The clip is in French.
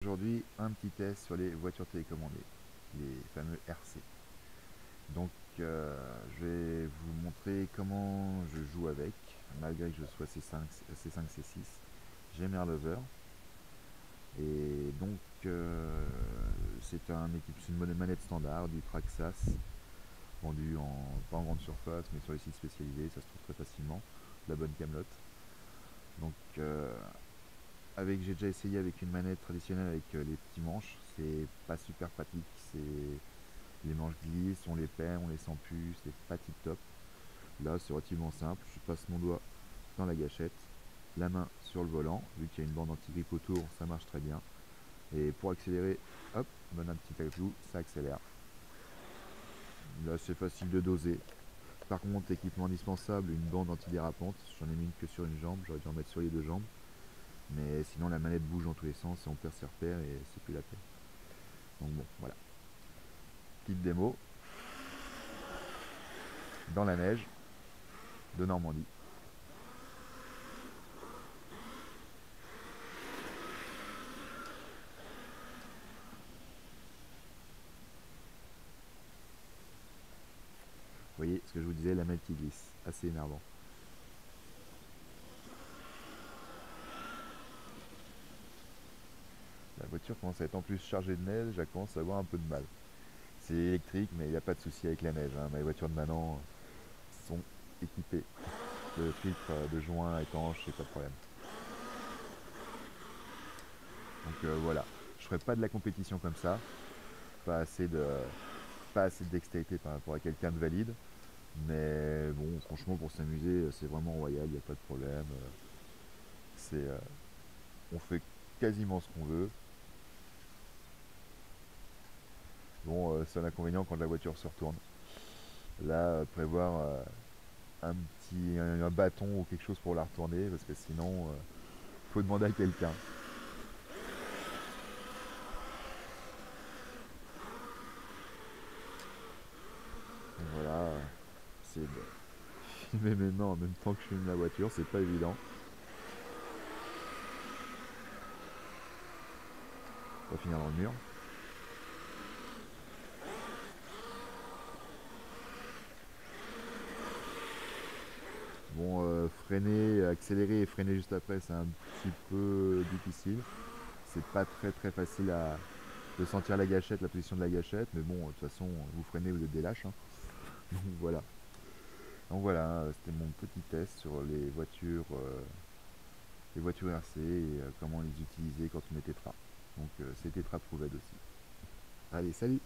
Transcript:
aujourd'hui un petit test sur les voitures télécommandées, les fameux RC. Donc je vais vous montrer comment je joue avec, malgré que je sois C5, C6. J'ai mes Lover et donc c'est une manette standard du Traxxas, vendu pas en grande surface mais sur les sites spécialisés, ça se trouve très facilement, la bonne camelote. Donc j'ai déjà essayé avec une manette traditionnelle avec les petits manches, c'est pas super pratique, les manches glissent, on les perd, on les sent plus, c'est pas tip top. Là c'est relativement simple, je passe mon doigt dans la gâchette, la main sur le volant, vu qu'il y a une bande anti-grippe autour, ça marche très bien. Et pour accélérer, hop, on donne un petit ajout, ça accélère. Là c'est facile de doser. Par contre, équipement indispensable, une bande antidérapante, j'en ai mis une que sur une jambe, j'aurais dû en mettre sur les deux jambes. Mais sinon la manette bouge dans tous les sens et on perd ses repères et c'est plus la peine. Donc bon, voilà. Petite démo dans la neige de Normandie. Vous voyez ce que je vous disais, la manette qui glisse, assez énervant. La voiture commence à être en plus chargée de neige, je commence à avoir un peu de mal. C'est électrique mais il n'y a pas de souci avec la neige, hein. Les voitures de maintenant sont équipées de filtres de joints étanches, c'est pas de problème. Donc voilà, je ferai pas de la compétition comme ça, pas assez de dextérité par rapport à quelqu'un de valide, mais bon, franchement pour s'amuser c'est vraiment royal, il n'y a pas de problème. On fait quasiment ce qu'on veut. Bon, c'est un inconvénient quand la voiture se retourne. Là, prévoir un bâton ou quelque chose pour la retourner, parce que sinon faut demander à quelqu'un. Voilà, c'est de filmer mes mains en même temps que je filme la voiture, c'est pas évident. On va finir dans le mur. Bon, freiner, accélérer et freiner juste après, c'est un petit peu difficile. C'est pas très facile de sentir la gâchette, la position de la gâchette, mais bon, de toute façon, vous freinez, vous êtes des lâches, hein. Donc voilà. Donc voilà, hein, c'était mon petit test sur les voitures RC et comment les utiliser quand on est tétra. Donc c'était Tétra Proved aussi. Allez, salut!